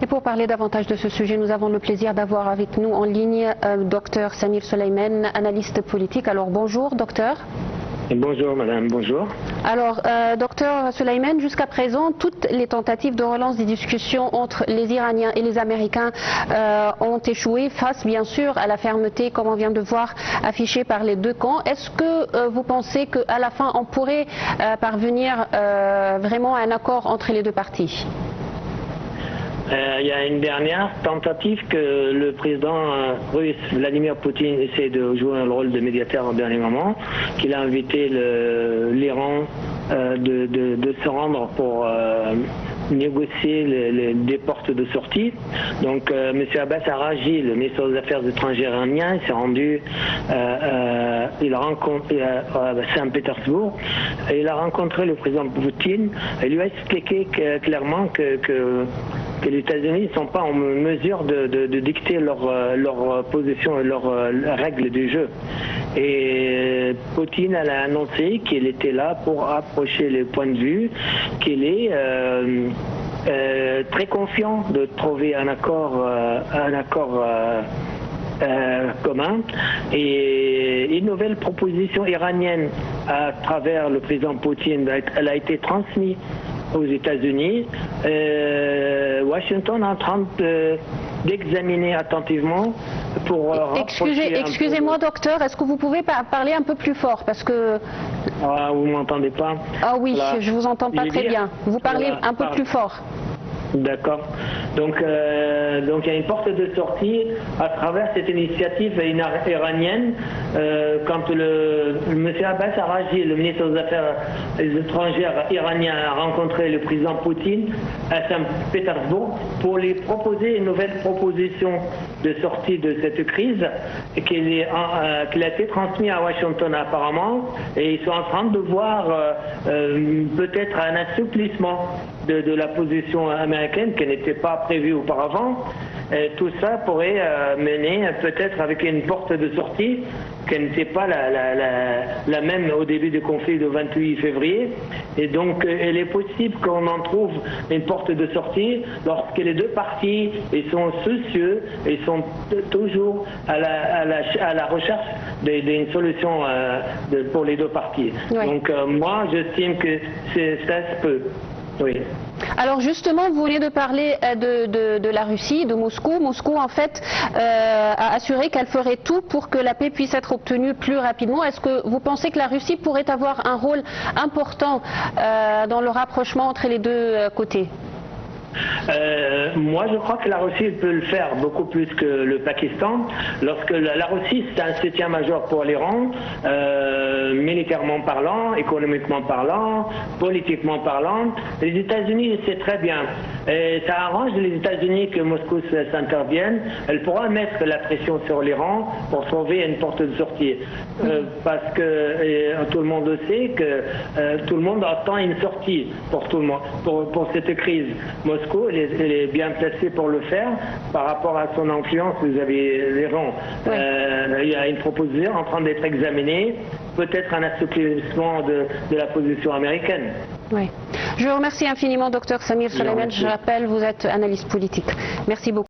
Et pour parler davantage de ce sujet, nous avons le plaisir d'avoir avec nous en ligne Dr Samir Soleiman, analyste politique. Alors bonjour docteur. Bonjour madame, bonjour. Alors docteur Soleiman, jusqu'à présent, toutes les tentatives de relance des discussions entre les Iraniens et les Américains ont échoué face bien sûr à la fermeté, comme on vient de voir, affichée par les deux camps. Est-ce que vous pensez qu'à la fin on pourrait parvenir vraiment à un accord entre les deux parties? Il y a une dernière tentative que le président russe Vladimir Poutine essaie de jouer un rôle de médiateur au dernier moment, qu'il a invité l'Iran de se rendre pour négocier des portes de sortie. Donc M. Abbas Araghchi, le ministre des Affaires étrangères iranien, il s'est rendu il a rencontré à Saint-Pétersbourg et il a rencontré le président Poutine et lui a expliqué clairement que les États-Unis ne sont pas en mesure de dicter leur position et leurs règles du jeu. Et Poutine elle a annoncé qu'il était là pour approcher les points de vue, qu'il est très confiant de trouver un accord commun, et une nouvelle proposition iranienne à travers le président Poutine, elle a été transmise aux États-Unis. Washington est en train d'examiner attentivement pour Excusez-moi docteur, est-ce que vous pouvez parler un peu plus fort parce que... Ah, vous m'entendez pas? Ah oui, voilà. Je vous entends pas très bien. Vous parlez un peu plus fort. D'accord. Donc il y a une porte de sortie à travers cette initiative iranienne. Quand M. Abbas Araghchi, le ministre des Affaires étrangères iranien, a rencontré le président Poutine à Saint-Pétersbourg pour lui proposer une nouvelle proposition de sortie de cette crise, qu'il a été transmis à Washington apparemment, et ils sont en train de voir peut-être un assouplissement de la position américaine qui n'était pas prévue auparavant. Tout ça pourrait mener peut-être avec une porte de sortie qui n'était pas la même au début du conflit du 28 février. Et donc il est possible qu'on en trouve une porte de sortie lorsque les deux parties ils sont soucieux et sont toujours à la recherche d'une solution pour les deux parties. Oui. Donc moi j'estime que ça se peut. Oui. Alors justement, vous venez de parler de la Russie, de Moscou. Moscou, en fait, a assuré qu'elle ferait tout pour que la paix puisse être obtenue plus rapidement. Est-ce que vous pensez que la Russie pourrait avoir un rôle important dans le rapprochement entre les deux côtés ? Moi je crois que la Russie peut le faire beaucoup plus que le Pakistan. Lorsque la Russie c'est un soutien-major pour l'Iran, militairement parlant, économiquement parlant, politiquement parlant. Les États-Unis c'est très bien. Et ça arrange les États-Unis que Moscou s'intervienne. Elle pourra mettre la pression sur l'Iran pour trouver une porte de sortie. Parce que tout le monde sait que tout le monde attend une sortie pour tout le monde, pour cette crise. Moscou, elle est bien placée pour le faire par rapport à son influence vis-à-vis l'Iran. Oui. Il y a une proposition en train d'être examinée, peut-être un assouplissement de la position américaine. Oui. Je vous remercie infiniment, docteur Samir Soleiman. Je rappelle, vous êtes analyste politique. Merci beaucoup.